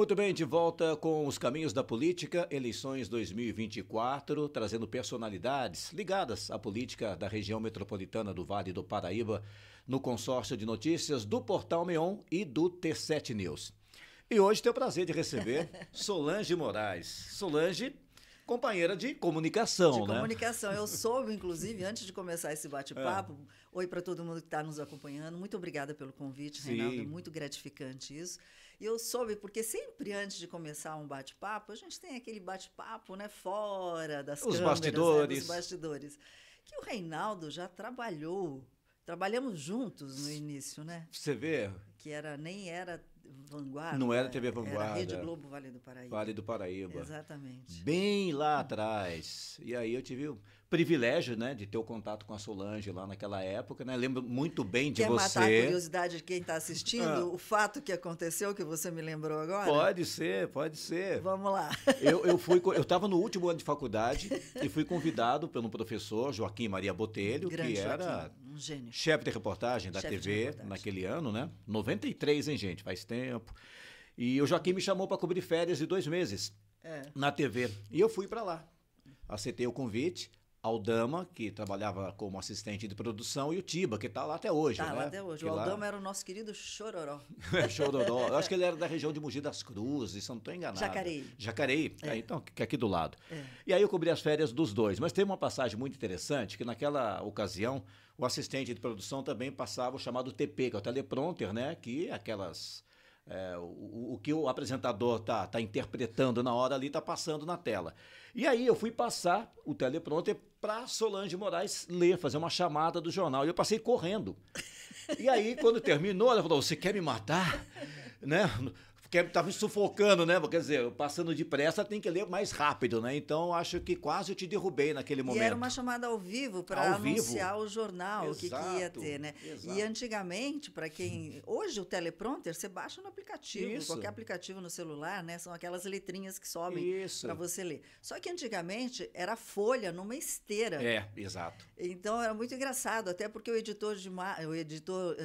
Muito bem, de volta com os caminhos da política, eleições 2024, trazendo personalidades ligadas à política da região metropolitana do Vale do Paraíba, no consórcio de notícias do Portal Meon e do T7 News. E hoje tenho o prazer de receber Solange Moraes. Solange, companheira de comunicação, De comunicação. Eu soube, inclusive, antes de começar esse bate-papo, oi para todo mundo que está nos acompanhando. Muito obrigada pelo convite, Sim. Reinaldo. É muito gratificante isso. E eu soube, porque sempre antes de começar um bate-papo, a gente tem aquele bate-papo, né, fora das Os câmeras, bastidores. Dos bastidores. Que o Reinaldo já trabalhamos juntos no início, né? Você vê? Que nem era Vanguarda. Não era TV Vanguarda. Era Rede Globo Vale do Paraíba. Vale do Paraíba. Exatamente. Bem lá atrás. E aí eu tive o privilégio, né, de ter o contato com a Solange lá naquela época, né? Lembro muito bem de Quer você. matar a curiosidade de quem está assistindo? O fato que aconteceu, que você me lembrou agora? Pode ser, pode ser. Vamos lá. Eu estava no último ano de faculdade e fui convidado pelo professor Joaquim Maria Botelho, Grande que era Joaquim, um gênio. chefe de reportagem da Chefe de TV reportagem. naquele ano, né? 93, hein, gente? Faz tempo. E o Joaquim me chamou para cobrir férias de 2 meses na TV. E eu fui para lá. Aceitei o convite. Aldama, que trabalhava como assistente de produção, e o Tiba, que está lá até hoje. Tá né? lá até hoje. Que O lá- Aldama era o nosso querido Chororó. Chororó. Eu acho que ele era da região de Mogi das Cruzes, se eu não estou enganado. Jacareí. Jacareí, então, que é aqui do lado. É. E aí eu cobri as férias dos dois. Mas tem uma passagem muito interessante, que naquela ocasião, o assistente de produção também passava o chamado TP, que é o teleprompter, né? Que aquelas... o que o apresentador tá interpretando na hora ali está passando na tela. E aí eu fui passar o teleprompter para Solange Moraes ler, fazer uma chamada do jornal. E eu passei correndo. E aí, quando terminou, ela falou: "Você quer me matar?" Né? Estava me sufocando, né? Quer dizer, passando depressa tem que ler mais rápido, né? Então, acho que quase eu te derrubei naquele momento. E era uma chamada ao vivo para Ao vivo? anunciar o jornal, o que ia Exato, ter, né? exato. E antigamente, para quem... Hoje o teleprompter você baixa no aplicativo, Isso. qualquer aplicativo no celular, né? São aquelas letrinhas que sobem Isso. para você ler. Só que antigamente era folha numa esteira. Exato. Então era muito engraçado, até porque o editor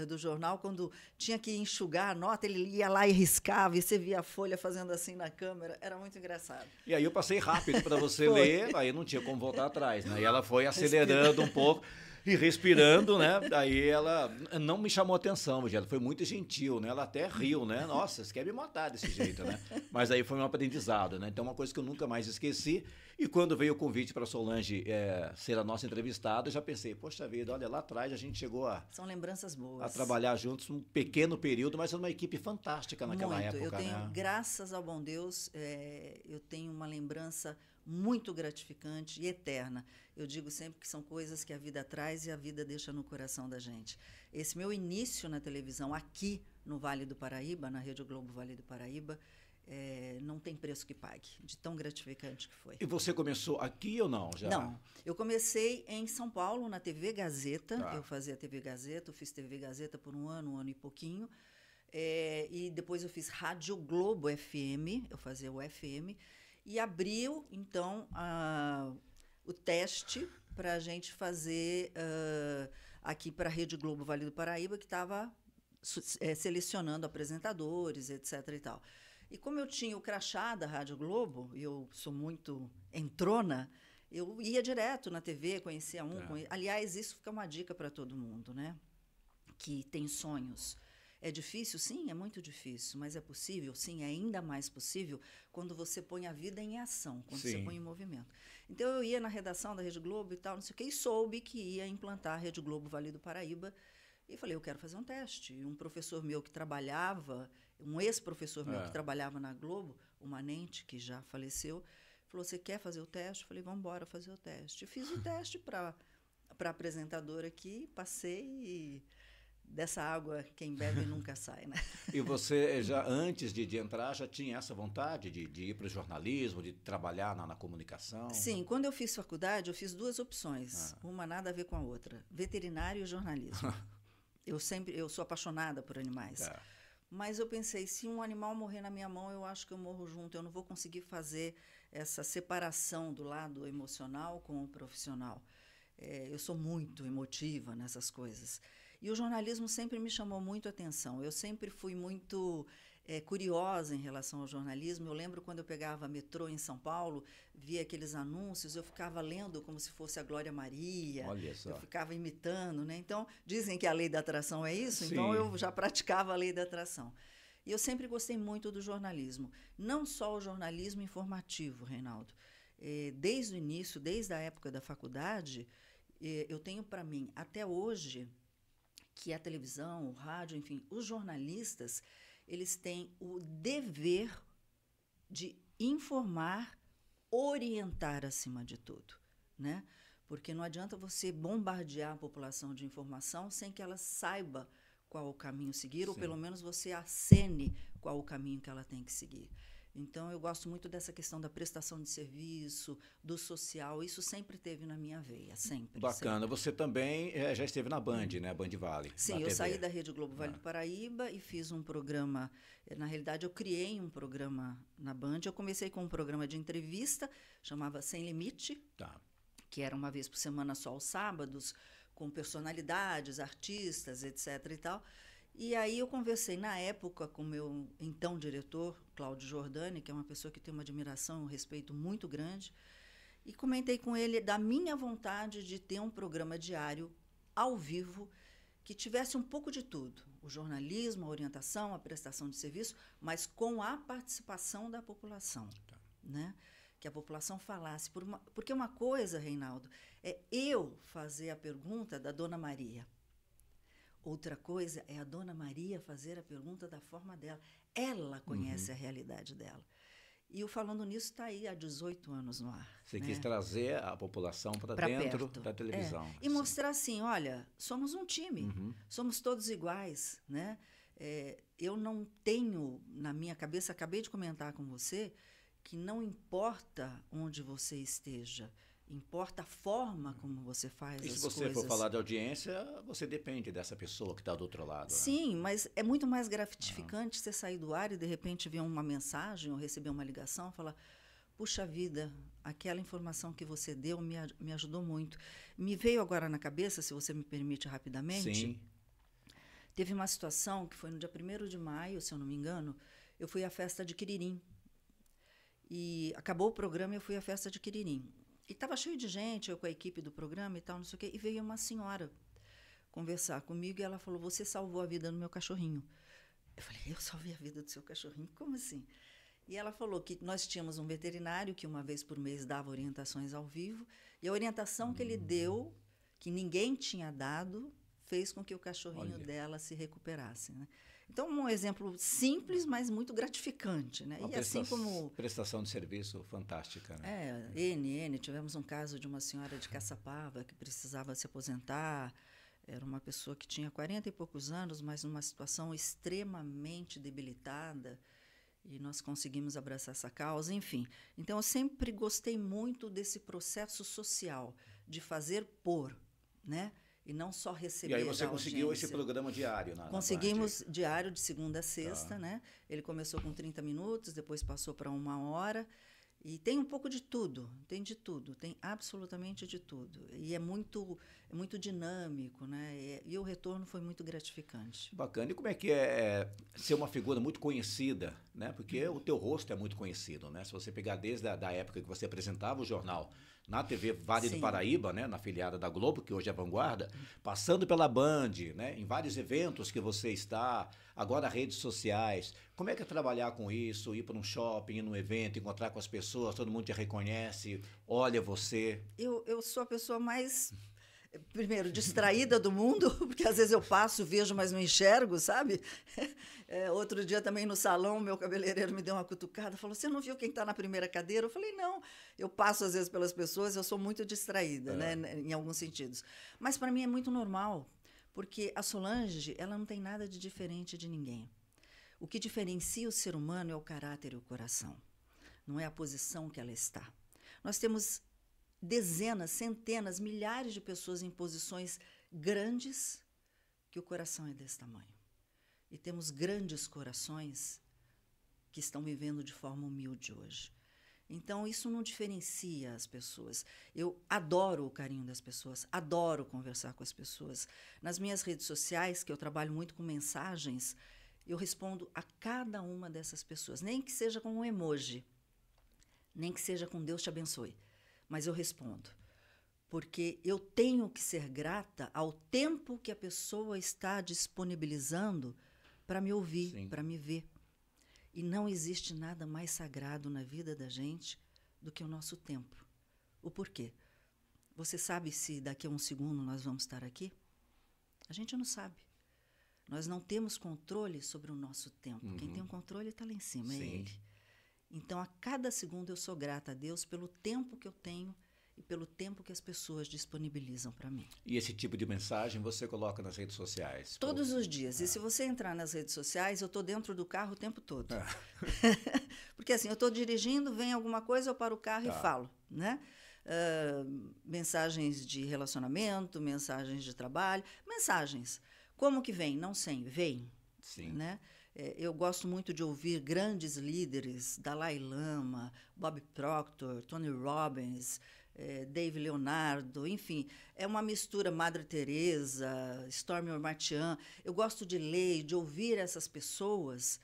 do jornal, quando tinha que enxugar a nota, ele ia lá e riscava, e você via a folha fazendo assim na câmera. Era muito engraçado. E aí eu passei rápido para você Foi. ler, aí não tinha como voltar atrás, né? E ela foi acelerando um pouco e respirando, né? Aí ela não me chamou atenção, ela foi muito gentil, né? Ela até riu, né? Nossa, você quer me matar desse jeito, né? Mas aí foi um aprendizado, né? Então uma coisa que eu nunca mais esqueci. E quando veio o convite para Solange ser a nossa entrevistada, eu já pensei, poxa vida, olha, lá atrás a gente chegou São lembranças boas. a trabalhar juntos um pequeno período, mas era uma equipe fantástica naquela Muito. época, Eu tenho, né? graças ao bom Deus, eu tenho uma lembrança muito gratificante e eterna. Eu digo sempre que são coisas que a vida traz e a vida deixa no coração da gente. Esse meu início na televisão aqui no Vale do Paraíba, na Rede Globo Vale do Paraíba, não tem preço que pague, de tão gratificante que foi. E você começou aqui ou não? Já? Não, eu comecei em São Paulo, na TV Gazeta. Tá. Eu fazia TV Gazeta, eu fiz TV Gazeta por um ano e pouquinho. E depois eu fiz Rádio Globo FM, eu fazia o FM. E abriu, então, o teste para a gente fazer aqui para a Rede Globo Vale do Paraíba, que estava selecionando apresentadores, etc. e tal. E como eu tinha o crachá da Rádio Globo, e eu sou muito entrona, eu ia direto na TV, conhecia um. Aliás, isso fica uma dica para todo mundo, né? Que tem sonhos. É difícil? Sim, é muito difícil, mas é possível? Sim, é ainda mais possível quando você põe a vida em ação, quando Sim. você põe em movimento. Então, eu ia na redação da Rede Globo e tal, não sei o quê, e soube que ia implantar a Rede Globo Vale do Paraíba. E falei, eu quero fazer um teste. E um professor meu que trabalhava, um ex-professor meu que trabalhava na Globo, o Manente, que já faleceu, falou, você quer fazer o teste? Eu falei, vamos embora fazer o teste. E fiz o teste para apresentadora aqui, passei e... Dessa água, quem bebe nunca sai, né? E você, já antes de entrar, já tinha essa vontade de ir para o jornalismo, de trabalhar na comunicação? Sim, quando eu fiz faculdade, eu fiz 2 opções. Uma nada a ver com a outra. Veterinário e jornalismo. Eu sou apaixonada por animais. Mas eu pensei, se um animal morrer na minha mão, eu acho que eu morro junto. Eu não vou conseguir fazer essa separação do lado emocional com o profissional. Eu sou muito emotiva nessas coisas. E o jornalismo sempre me chamou muito a atenção. Eu sempre fui muito curiosa em relação ao jornalismo. Eu lembro quando eu pegava metrô em São Paulo, via aqueles anúncios, eu ficava lendo como se fosse a Glória Maria. Olha só. Eu ficava imitando, né? Então, dizem que a lei da atração é isso, Sim. então eu já praticava a lei da atração. E eu sempre gostei muito do jornalismo. Não só o jornalismo informativo, Reinaldo. Desde o início, desde a época da faculdade, eu tenho para mim, até hoje, que a televisão, o rádio, enfim, os jornalistas, eles têm o dever de informar, orientar acima de tudo, né? Porque não adianta você bombardear a população de informação sem que ela saiba qual o caminho seguir, ou pelo menos você acene qual o caminho que ela tem que seguir. Então, eu gosto muito dessa questão da prestação de serviço, do social, isso sempre teve na minha veia, sempre. Bacana. Sempre. Você também já esteve na Band, né? Band Vale. Sim, eu saí da Rede Globo Vale do Paraíba e fiz um programa. Na realidade, eu criei um programa na Band. Eu comecei com um programa de entrevista, chamava Sem Limite, que era uma vez por semana só aos sábados, com personalidades, artistas, etc. e tal. E aí eu conversei, na época, com o meu então diretor, Cláudio Giordani, que é uma pessoa que tem uma admiração e um respeito muito grande, e comentei com ele da minha vontade de ter um programa diário, ao vivo, que tivesse um pouco de tudo. O jornalismo, a orientação, a prestação de serviço, mas com a participação da população. Né? Que a população falasse. Porque uma coisa, Reinaldo, é eu fazer a pergunta da Dona Maria. Outra coisa é a Dona Maria fazer a pergunta da forma dela. Ela conhece a realidade dela. E o Falando Nisso está aí há 18 anos no ar. Você né? quis trazer a população para dentro da televisão. E mostrar assim, olha, somos um time, somos todos iguais. Né? Eu não tenho na minha cabeça, acabei de comentar com você, que não importa onde você esteja, importa a forma como você faz as coisas. E se você for falar de audiência, você depende dessa pessoa que está do outro lado. Sim, né? mas é muito mais gratificante você sair do ar e, de repente, ver uma mensagem ou receber uma ligação e falar, puxa vida, aquela informação que você deu me ajudou muito. Me veio agora na cabeça, se você me permite rapidamente, Sim. Teve uma situação que foi no dia 1º de maio, se eu não me engano, eu fui à festa de Quiririm. E acabou o programa e eu fui à festa de Quiririm. E estava cheio de gente, eu com a equipe do programa e tal, não sei o quê. E veio uma senhora conversar comigo e ela falou, você salvou a vida do meu cachorrinho. Eu falei, eu salvei a vida do seu cachorrinho? Como assim? E ela falou que nós tínhamos um veterinário que uma vez por mês dava orientações ao vivo. E a orientação que ele deu, que ninguém tinha dado, fez com que o cachorrinho dela se recuperasse. Né? Então, um exemplo simples, mas muito gratificante. Né? Uma prestação de serviço fantástica. Né? Tivemos um caso de uma senhora de Caçapava que precisava se aposentar. Era uma pessoa que tinha 40 e poucos anos, mas numa situação extremamente debilitada. E nós conseguimos abraçar essa causa, enfim. Então, eu sempre gostei muito desse processo social, de fazer por, né? E não só receber. E aí você conseguiu esse programa diário na Conseguimos diário de segunda a sexta, né? Ele começou com 30 minutos, depois passou para 1 hora. E tem um pouco de tudo, tem absolutamente de tudo. E é muito dinâmico, né? E o retorno foi muito gratificante. Bacana. E como é que é ser uma figura muito conhecida, né? Porque o teu rosto é muito conhecido, né? Se você pegar desde a época que você apresentava o jornal na TV Vale do Paraíba, né, na afiliada da Globo, que hoje é Vanguarda, passando pela Band, né, em vários eventos que você está, agora redes sociais. Como é que é trabalhar com isso, ir para um shopping, ir num evento, encontrar com as pessoas, todo mundo te reconhece, olha você? Eu sou a pessoa mais... Primeiro, distraída do mundo, porque às vezes eu passo, vejo, mas não enxergo, sabe? Outro dia também no salão, meu cabeleireiro me deu uma cutucada, falou, você não viu quem está na primeira cadeira? Eu falei, não, eu passo às vezes pelas pessoas, eu sou muito distraída, né, em alguns sentidos. Mas para mim é muito normal, porque a Solange, ela não tem nada de diferente de ninguém. O que diferencia o ser humano é o caráter e o coração, não é a posição que ela está. Nós temos dezenas, centenas, milhares de pessoas em posições grandes que o coração é desse tamanho. E temos grandes corações que estão vivendo de forma humilde hoje. Então, isso não diferencia as pessoas. Eu adoro o carinho das pessoas, adoro conversar com as pessoas. Nas minhas redes sociais, que eu trabalho muito com mensagens, Eu respondo a cada uma dessas pessoas, nem que seja com um emoji, nem que seja com Deus te abençoe, mas eu respondo. Porque eu tenho que ser grata ao tempo que a pessoa está disponibilizando para me ouvir, para me ver. E não existe nada mais sagrado na vida da gente do que o nosso tempo. O porquê? Você sabe se daqui a um segundo nós vamos estar aqui? A gente não sabe. Nós não temos controle sobre o nosso tempo. Quem tem o controle está lá em cima, é Ele. Então, a cada segundo eu sou grata a Deus pelo tempo que eu tenho e pelo tempo que as pessoas disponibilizam para mim. E esse tipo de mensagem você coloca nas redes sociais? Todos os dias. E se você entrar nas redes sociais, eu estou dentro do carro o tempo todo. Porque assim, eu estou dirigindo, vem alguma coisa, eu paro o carro e falo, né? Mensagens de relacionamento, mensagens de trabalho, mensagens. Como que vem? Não sei, vem. Sim. Né? Eu gosto muito de ouvir grandes líderes, Dalai Lama, Bob Proctor, Tony Robbins, Dave Leonardo, enfim, é uma mistura, Madre Teresa, Stormy Omartian. Eu gosto de ler, de ouvir essas pessoas,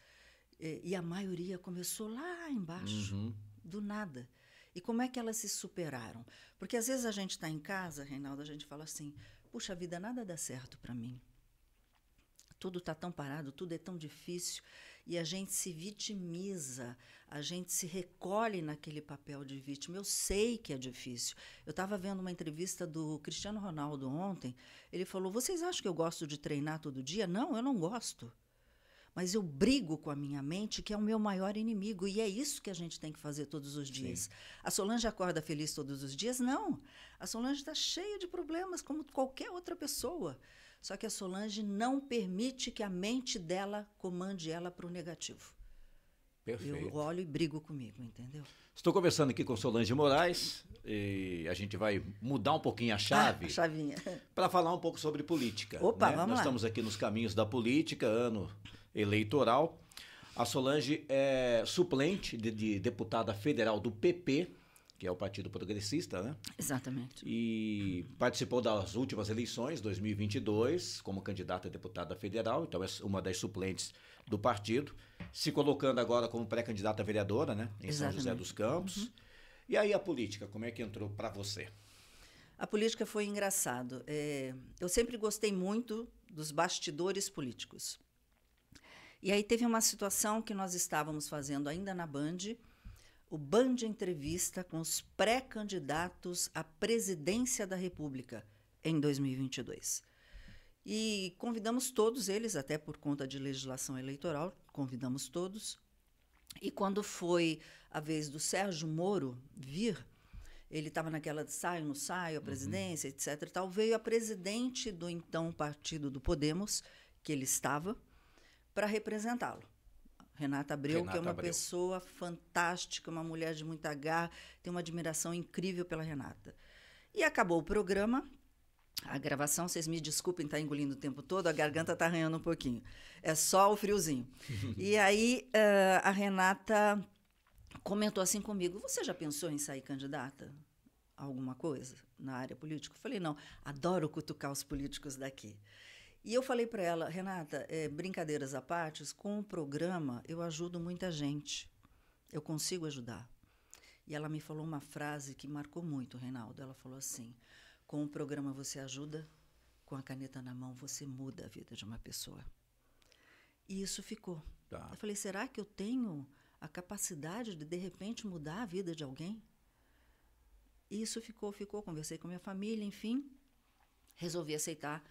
e a maioria começou lá embaixo, do nada. E como é que elas se superaram? Porque às vezes a gente está em casa, Reinaldo, a gente fala assim, puxa vida, nada dá certo para mim. Tudo está tão parado, tudo é tão difícil, e a gente se vitimiza, a gente se recolhe naquele papel de vítima. Eu sei que é difícil. Eu estava vendo uma entrevista do Cristiano Ronaldo ontem, ele falou, vocês acham que eu gosto de treinar todo dia? Não, eu não gosto. Mas eu brigo com a minha mente, que é o meu maior inimigo, e é isso que a gente tem que fazer todos os dias. Sim. A Solange acorda feliz todos os dias? Não. A Solange está cheia de problemas, como qualquer outra pessoa. Só que a Solange não permite que a mente dela comande ela para o negativo. Perfeito. Eu olho e brigo comigo, entendeu? Estou conversando aqui com Solange Moraes e a gente vai mudar um pouquinho a chave a chavinha. para falar um pouco sobre política. Opa, né? vamos Nós lá. estamos aqui nos caminhos da política, ano eleitoral. A Solange é suplente de deputada federal do PP, que é o Partido Progressista, né? Exatamente. E participou das últimas eleições, 2022, como candidata a deputada federal, então é uma das suplentes do partido, se colocando agora como pré-candidata a vereadora, né? Em São José dos Campos. E aí a política, como é que entrou para você? A política foi engraçado. Eu sempre gostei muito dos bastidores políticos. E aí teve uma situação que nós estávamos fazendo ainda na Band, o Band Entrevista com os pré-candidatos à presidência da República em 2022. E convidamos todos eles, até por conta de legislação eleitoral, convidamos todos. E quando foi a vez do Sérgio Moro vir, ele estava naquela de saio, não saio, a presidência, etc. E tal, veio a presidente do então partido do Podemos, que ele estava, para representá-lo. Renata Abreu, que é uma pessoa fantástica, uma mulher de muita garra, tem uma admiração incrível pela Renata. E acabou o programa, a gravação, vocês me desculpem estar engolindo o tempo todo, a garganta está arranhando um pouquinho. É só o friozinho. E aí a Renata comentou assim comigo, você já pensou em sair candidata a alguma coisa na área política? Eu falei, não, adoro cutucar os políticos daqui. E eu falei para ela, Renata, brincadeiras à parte, com o programa eu ajudo muita gente, eu consigo ajudar. E ela me falou uma frase que marcou muito, Reinaldo. Ela falou assim, com o programa você ajuda, com a caneta na mão você muda a vida de uma pessoa. E isso ficou. Tá. Eu falei, será que eu tenho a capacidade de repente, mudar a vida de alguém? E isso ficou. Conversei com a minha família, enfim, resolvi aceitar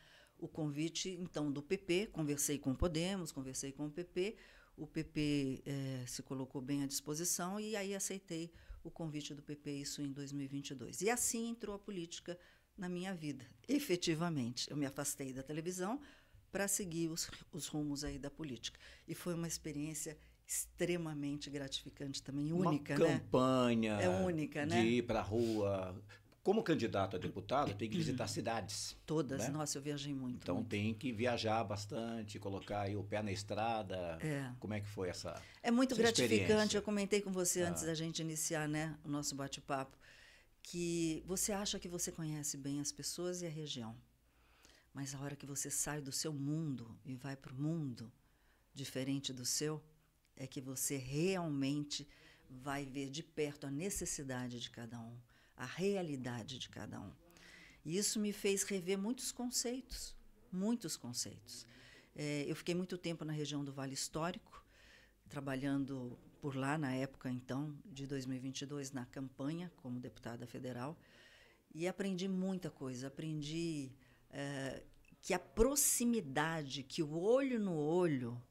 o convite, então, do PP, conversei com o Podemos, conversei com o PP se colocou bem à disposição e aí aceitei o convite do PP, isso em 2022. E assim entrou a política na minha vida, efetivamente. Eu me afastei da televisão para seguir os rumos aí da política. E foi uma experiência extremamente gratificante também, única, né? Uma campanha é única, de né? ir para a rua. Como candidato a deputado, tem que visitar cidades. Todas. Né? Nossa, eu viajei muito. Então muito. Tem que viajar bastante, colocar aí o pé na estrada. Como é que foi essa É muito essa gratificante. Eu comentei com você antes da gente iniciar, né, o nosso bate-papo, que você acha que você conhece bem as pessoas e a região. Mas a hora que você sai do seu mundo e vai para o mundo, diferente do seu, é que você realmente vai ver de perto a necessidade de cada um, a realidade de cada um. E isso me fez rever muitos conceitos, muitos conceitos. Eu fiquei muito tempo na região do Vale Histórico, trabalhando por lá, na época, então, de 2022, na campanha, como deputada federal, e aprendi muita coisa. Aprendi que a proximidade, que o olho no olho,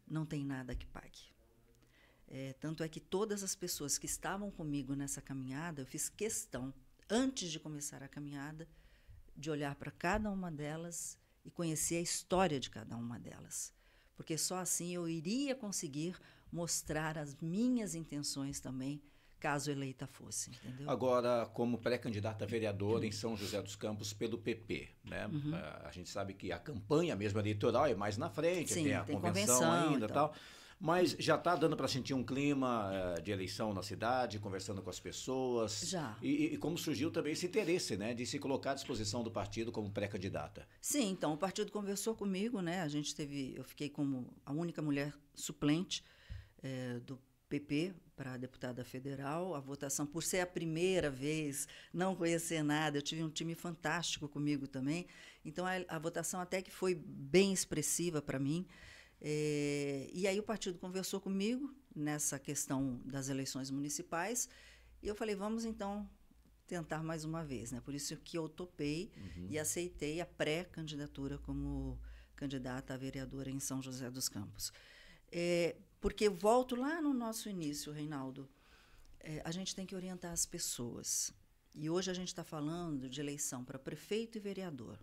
não tem nada que pague. Tanto é que todas as pessoas que estavam comigo nessa caminhada, eu fiz questão, antes de começar a caminhada, de olhar para cada uma delas e conhecer a história de cada uma delas. Porque só assim eu iria conseguir mostrar as minhas intenções também, caso eleita fosse, entendeu? Agora, como pré-candidata a vereadora em São José dos Campos pelo PP, né? A gente sabe que a campanha mesmo eleitoral é mais na frente, Sim, tem a convenção ainda e tal. Mas já está dando para sentir um clima de eleição na cidade, conversando com as pessoas? Já. E como surgiu também esse interesse, né, de se colocar à disposição do partido como pré-candidata? Sim, então o partido conversou comigo, né? Eu fiquei como a única mulher suplente do PP para deputada federal. A votação, por ser a primeira vez, não conhecer nada, eu tive um time fantástico comigo também. Então a votação até que foi bem expressiva para mim. E aí o partido conversou comigo nessa questão das eleições municipais e eu falei, vamos então tentar mais uma vez, né? Por isso que eu topei e aceitei a pré-candidatura como candidata a vereadora em São José dos Campos. Porque volto lá no nosso início, Reinaldo, a gente tem que orientar as pessoas. E hoje a gente está falando de eleição para prefeito e vereador.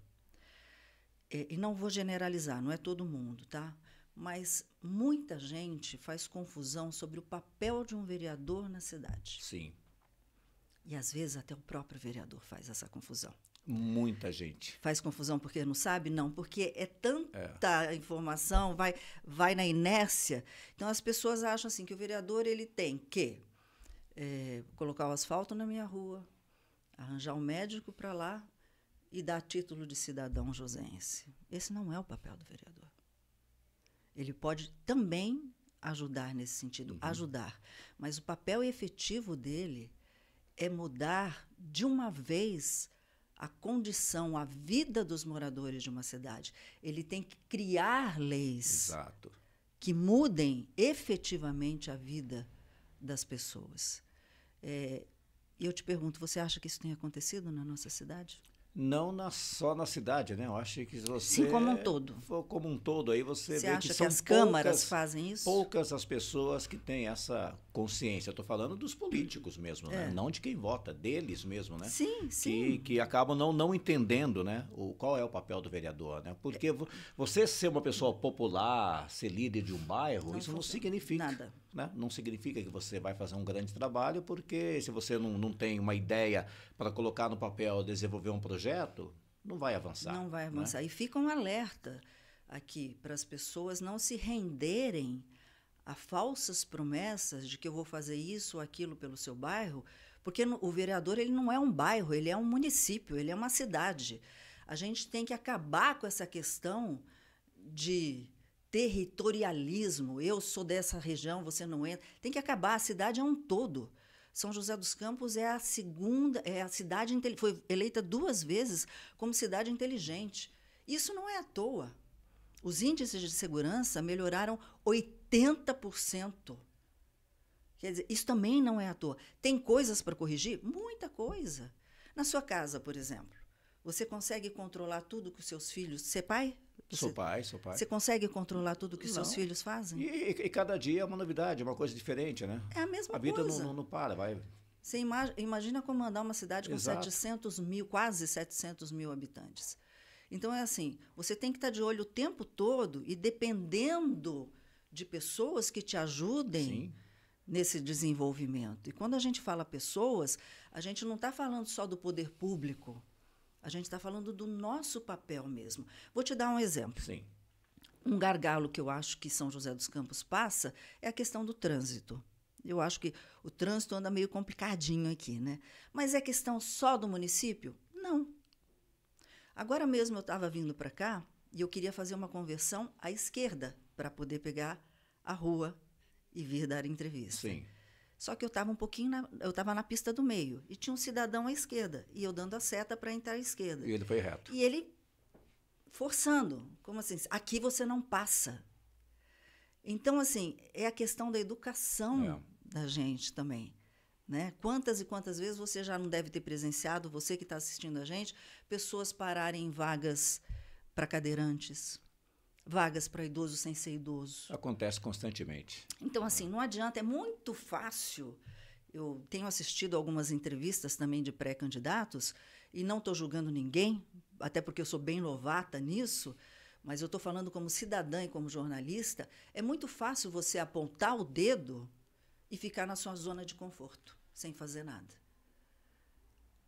E não vou generalizar, não é todo mundo, tá? Mas muita gente faz confusão sobre o papel de um vereador na cidade. Sim. E, às vezes, até o próprio vereador faz essa confusão. Muita gente. Faz confusão porque não sabe? Não, porque é tanta informação, vai na inércia. Então, as pessoas acham assim, que o vereador ele tem que colocar o asfalto na minha rua, arranjar um médico para lá e dar título de cidadão joséense. Esse não é o papel do vereador. Ele pode também ajudar nesse sentido, ajudar. Mas o papel efetivo dele é mudar de uma vez a condição, a vida dos moradores de uma cidade. Ele tem que criar leis que mudem efetivamente a vida das pessoas. E eu te pergunto, você acha que isso tem acontecido na nossa cidade? Não só na cidade, né? Eu acho que você... Sim, como um todo. Como um todo, aí você vê acha que são as câmaras fazem isso? Poucas as pessoas que têm essa consciência. Eu estou falando dos políticos mesmo, né? Não de quem vota, deles mesmo, né? Sim, sim. Que acabam não entendendo, né? Qual é o papel do vereador, né? Porque você ser uma pessoa popular, ser líder de um bairro, isso não significa... Nada. Né? Não significa que você vai fazer um grande trabalho, porque se você não tem uma ideia para colocar no papel, desenvolver um projeto, não vai avançar. Não vai avançar. Né? E fica um alerta aqui para as pessoas não se renderem a falsas promessas de que eu vou fazer isso ou aquilo pelo seu bairro, porque o vereador ele não é um bairro, ele é um município, ele é uma cidade. A gente tem que acabar com essa questão de territorialismo, eu sou dessa região, você não entra. Tem que acabar, a cidade é um todo. São José dos Campos é a cidade, foi eleita 2 vezes como cidade inteligente. Isso não é à toa. Os índices de segurança melhoraram 80%. Quer dizer, isso também não é à toa. Tem coisas para corrigir? Muita coisa. Na sua casa, por exemplo, você consegue controlar tudo que os seus filhos... Você é pai? Sou pai. Você consegue controlar tudo que os seus filhos fazem? E cada dia é uma novidade, é uma coisa diferente, né? É a mesma coisa. A vida não para, vai. Você imagina comandar uma cidade com 700 mil, quase 700 mil habitantes. Então, é assim, você tem que estar de olho o tempo todo e dependendo de pessoas que te ajudem nesse desenvolvimento. E quando a gente fala pessoas, a gente não está falando só do poder público. A gente está falando do nosso papel mesmo. Vou te dar um exemplo. Sim. Um gargalo que eu acho que São José dos Campos passa é a questão do trânsito. Eu acho que o trânsito anda meio complicadinho aqui, né? Mas é questão só do município? Não. Agora mesmo eu estava vindo para cá e eu queria fazer uma conversão à esquerda, para poder pegar a rua e vir dar entrevista. Sim. Só que eu estava eu estava na pista do meio e tinha um cidadão à esquerda e eu dando a seta para entrar à esquerda. E ele foi reto. E ele forçando, como assim, aqui você não passa. Então, assim, é a questão da educação da gente também, né? Quantas e quantas vezes você já não deve ter presenciado, você que está assistindo a gente, pessoas pararem em vagas para cadeirantes, vagas para idoso sem ser idoso. Acontece constantemente. Então, assim, não adianta, é muito fácil. Eu tenho assistido algumas entrevistas também de pré-candidatos e não estou julgando ninguém, até porque eu sou bem novata nisso, mas eu estou falando como cidadã e como jornalista, é muito fácil você apontar o dedo e ficar na sua zona de conforto, sem fazer nada.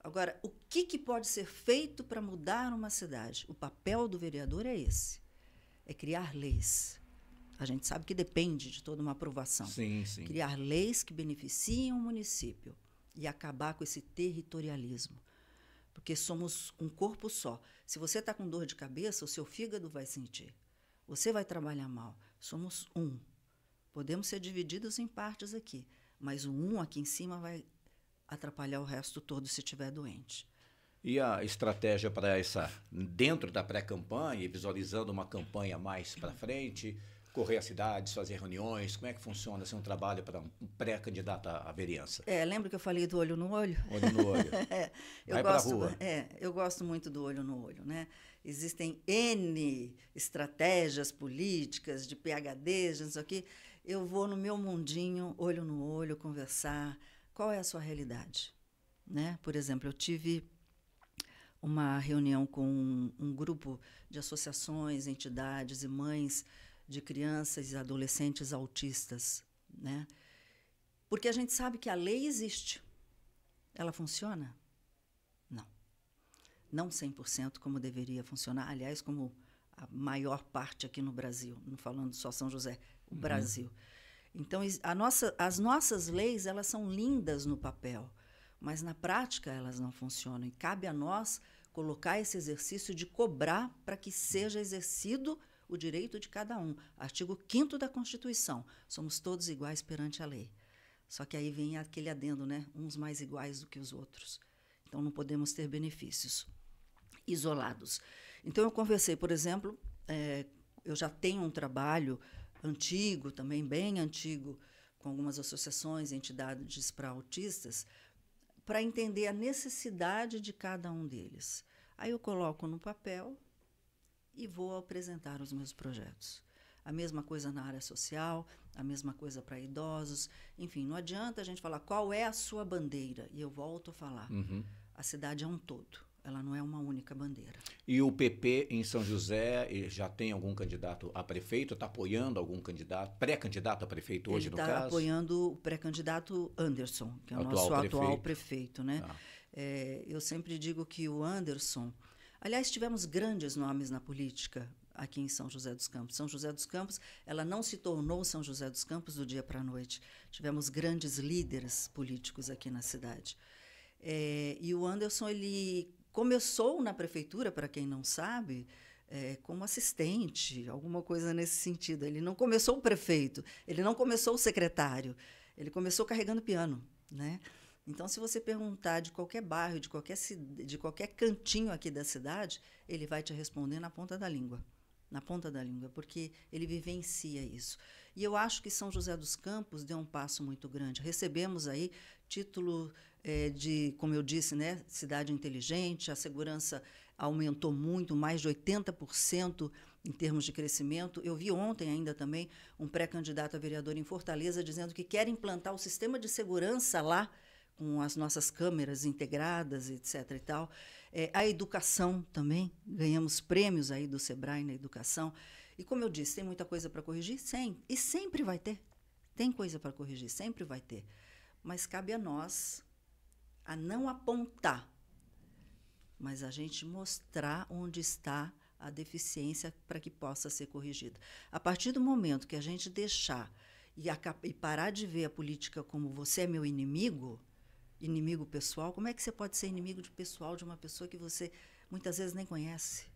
Agora, o que pode ser feito para mudar uma cidade? O papel do vereador é esse. É criar leis. A gente sabe que depende de toda uma aprovação. Sim, sim. Criar leis que beneficiem o município e acabar com esse territorialismo. Porque somos um corpo só. Se você está com dor de cabeça, o seu fígado vai sentir. Você vai trabalhar mal. Somos um. Podemos ser divididos em partes aqui, mas o um aqui em cima vai atrapalhar o resto todo se estiver doente. E a estratégia para essa, dentro da pré-campanha, visualizando uma campanha mais para frente, correr as cidades, fazer reuniões, como é que funciona assim, um trabalho para um pré-candidato à vereança? Lembra que eu falei do olho no olho? Olho no olho. Vai para a rua. Eu gosto muito do olho no olho, né? Existem N estratégias políticas, de PhDs, não sei o quê. Eu vou no meu mundinho, olho no olho, conversar. Qual é a sua realidade? Né? Por exemplo, eu tive uma reunião com um grupo de associações, entidades e mães de crianças e adolescentes autistas, né? Porque a gente sabe que a lei existe. Ela funciona? Não. Não 100% como deveria funcionar. Aliás, como a maior parte aqui no Brasil, não falando só São José, o Brasil. Então, as nossas leis, elas são lindas no papel, mas na prática elas não funcionam. E cabe a nós colocar esse exercício de cobrar para que seja exercido o direito de cada um. Artigo 5º da Constituição. Somos todos iguais perante a lei. Só que aí vem aquele adendo, né? Uns mais iguais do que os outros. Então, não podemos ter benefícios isolados. Então, eu conversei, por exemplo, eu já tenho um trabalho antigo, também bem antigo, com algumas associações, entidades para autistas, para entender a necessidade de cada um deles. Aí eu coloco no papel e vou apresentar os meus projetos. A mesma coisa na área social, a mesma coisa para idosos. Enfim, não adianta a gente falar qual é a sua bandeira. E eu volto a falar. A cidade é um todo. Ela não é uma única bandeira. E o PP em São José já tem algum candidato a prefeito? Está apoiando algum candidato, pré-candidato a prefeito hoje, no caso? Ele está apoiando o pré-candidato Anderson, que é o nosso atual prefeito, né? Eu sempre digo que o Anderson... Aliás, tivemos grandes nomes na política aqui em São José dos Campos. São José dos Campos, ela não se tornou São José dos Campos do dia para a noite. Tivemos grandes líderes políticos aqui na cidade. E o Anderson, ele começou na prefeitura, para quem não sabe, como assistente, alguma coisa nesse sentido. Ele não começou o prefeito, ele não começou o secretário, ele começou carregando piano, né? Então, se você perguntar de qualquer bairro, de qualquer cantinho aqui da cidade, ele vai te responder na ponta da língua, porque ele vivencia isso. E eu acho que São José dos Campos deu um passo muito grande. Recebemos aí título como eu disse, né, cidade inteligente, a segurança aumentou muito, mais de 80% em termos de crescimento. Eu vi ontem ainda também um pré-candidato a vereador em Fortaleza dizendo que quer implantar o sistema de segurança lá, com as nossas câmeras integradas, etc. e tal. A educação também, ganhamos prêmios aí do Sebrae na educação. E, como eu disse, tem muita coisa para corrigir? Sim, e sempre vai ter. Tem coisa para corrigir, sempre vai ter. Mas cabe a nós a não apontar, mas a gente mostrar onde está a deficiência para que possa ser corrigida. A partir do momento que a gente deixar e parar de ver a política como você é meu inimigo pessoal, como é que você pode ser inimigo pessoal de uma pessoa que você muitas vezes nem conhece?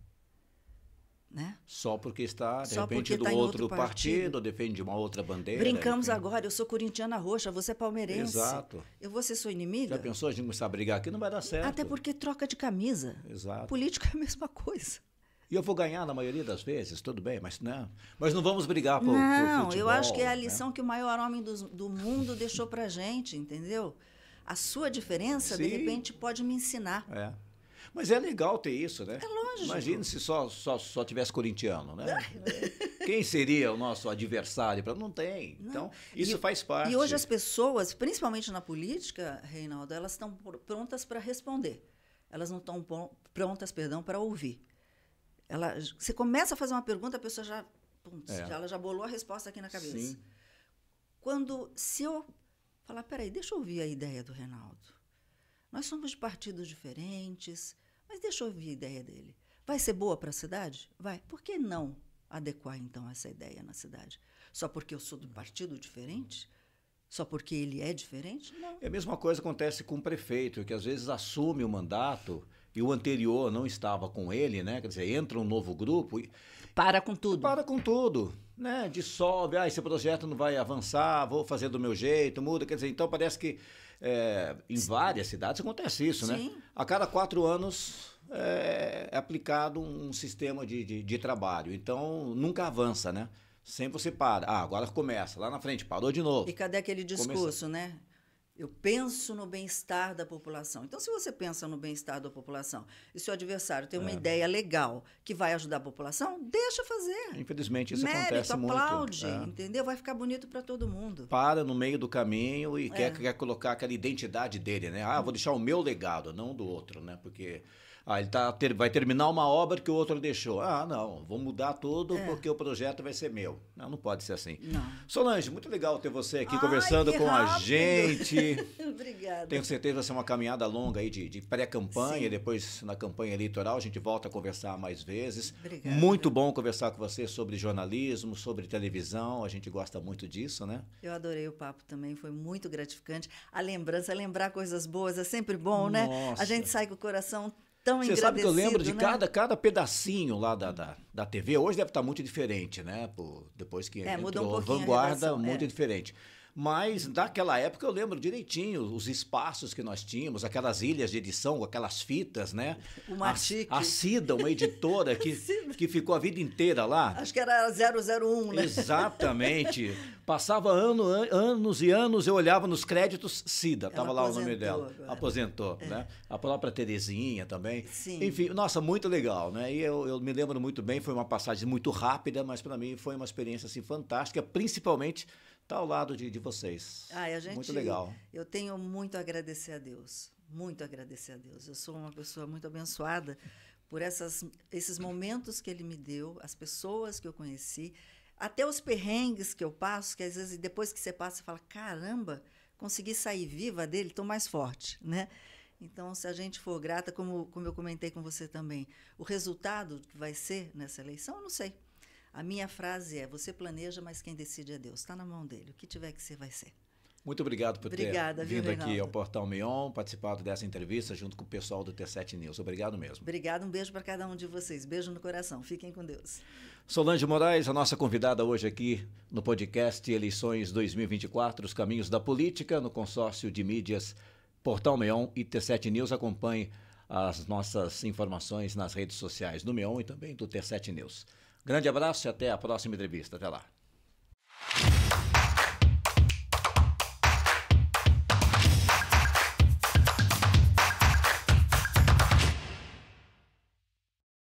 né? Só porque está, de Só repente, porque do tá em outro outro partido. defende uma outra bandeira. Brincamos enfim. agora, eu sou corintiana roxa, você é palmeirense. Exato. Eu vou ser sua inimiga? Já pensou a gente começar a brigar aqui? Não vai dar certo. Até porque troca de camisa. Exato. Política é a mesma coisa. E eu vou ganhar na maioria das vezes, tudo bem, mas não vamos brigar por Não, futebol. eu acho que é a né? lição que o maior homem do mundo deixou pra gente, entendeu? A sua diferença, de Sim. repente, pode me ensinar. É. Mas é legal ter isso, né? É lógico. Imagine se só tivesse corintiano, né? Quem seria o nosso adversário? Não tem. Não. Então, isso faz parte. E hoje as pessoas, principalmente na política, Reinaldo, elas estão prontas para responder. Elas não estão prontas, para ouvir. Você começa a fazer uma pergunta, a pessoa ela já bolou a resposta aqui na cabeça. Sim. Se eu falar, peraí, deixa eu ouvir a ideia do Reinaldo. Nós somos de partidos diferentes, mas deixa eu ouvir a ideia dele. Vai ser boa para a cidade? Vai. Por que não adequar, então, essa ideia na cidade? Só porque eu sou do partido diferente? Só porque ele é diferente? Não. E a mesma coisa acontece com o prefeito, que às vezes assume o mandato e o anterior não estava com ele, né? Quer dizer, entra um novo grupo e para com tudo. Para com tudo, né? Dissolve, esse projeto não vai avançar, vou fazer do meu jeito, muda. Quer dizer, então parece que em várias cidades acontece isso, Sim. né? A cada 4 anos é aplicado um sistema de trabalho, então nunca avança, né? Sempre você para. Agora começa, lá na frente, parou de novo. E cadê aquele discurso, né? Eu penso no bem-estar da população. Então, se você pensa no bem-estar da população e seu adversário tem uma ideia legal que vai ajudar a população, deixa fazer. Infelizmente, isso Mérito, acontece muito. aplaude, entendeu? Vai ficar bonito para todo mundo. Para no meio do caminho e quer colocar aquela identidade dele, né? Vou deixar o meu legado, não do outro, né? Porque ele vai terminar uma obra que o outro deixou. Não, vou mudar tudo porque o projeto vai ser meu. Não pode ser assim. Não. Solange, muito legal ter você aqui conversando com a gente. Obrigada. Tenho certeza que vai ser uma caminhada longa aí de pré-campanha, depois na campanha eleitoral a gente volta a conversar mais vezes. Obrigada. Muito bom conversar com você sobre jornalismo, sobre televisão, a gente gosta muito disso, né? Eu adorei o papo também, foi muito gratificante. A lembrança, lembrar coisas boas é sempre bom, né? A gente sai com o coração tão engrandecido. Você sabe que eu lembro de né? cada pedacinho lá da TV, hoje deve estar muito diferente, né? Depois que mudou um entrou pouquinho a Vanguarda, redação, muito diferente. Mas, naquela época, eu lembro direitinho os espaços que nós tínhamos, aquelas ilhas de edição, aquelas fitas, né? O Matique. A Cida, uma editora que ficou a vida inteira lá. Acho que era 001, né? Exatamente. Passava anos e anos, eu olhava nos créditos, Cida, estava lá o nome dela. Agora. Aposentou, né? A própria Terezinha também. Sim. Enfim, nossa, muito legal, né? E eu me lembro muito bem, foi uma passagem muito rápida, mas para mim foi uma experiência assim, fantástica, principalmente estar ao lado de vocês. Muito legal. Eu tenho muito a agradecer a Deus, muito a agradecer a Deus. Eu sou uma pessoa muito abençoada por esses momentos que Ele me deu, as pessoas que eu conheci, até os perrengues que eu passo, que às vezes depois que você passa, você fala, caramba, consegui sair viva dele, estou mais forte, né? Então, se a gente for grata, como eu comentei com você também, o resultado que vai ser nessa eleição, eu não sei. A minha frase é, você planeja, mas quem decide é Deus. Está na mão dele. O que tiver que ser, vai ser. Muito obrigado por ter vindo aqui Reinaldo? ao Portal Meon, participado dessa entrevista junto com o pessoal do T7 News. Obrigado mesmo. Obrigada, um beijo para cada um de vocês. Beijo no coração. Fiquem com Deus. Solange Moraes, a nossa convidada hoje aqui no podcast Eleições 2024, os caminhos da política, no consórcio de mídias Portal Meon e T7 News. Acompanhe as nossas informações nas redes sociais do Meon e também do T7 News. Grande abraço e até a próxima entrevista. Até lá.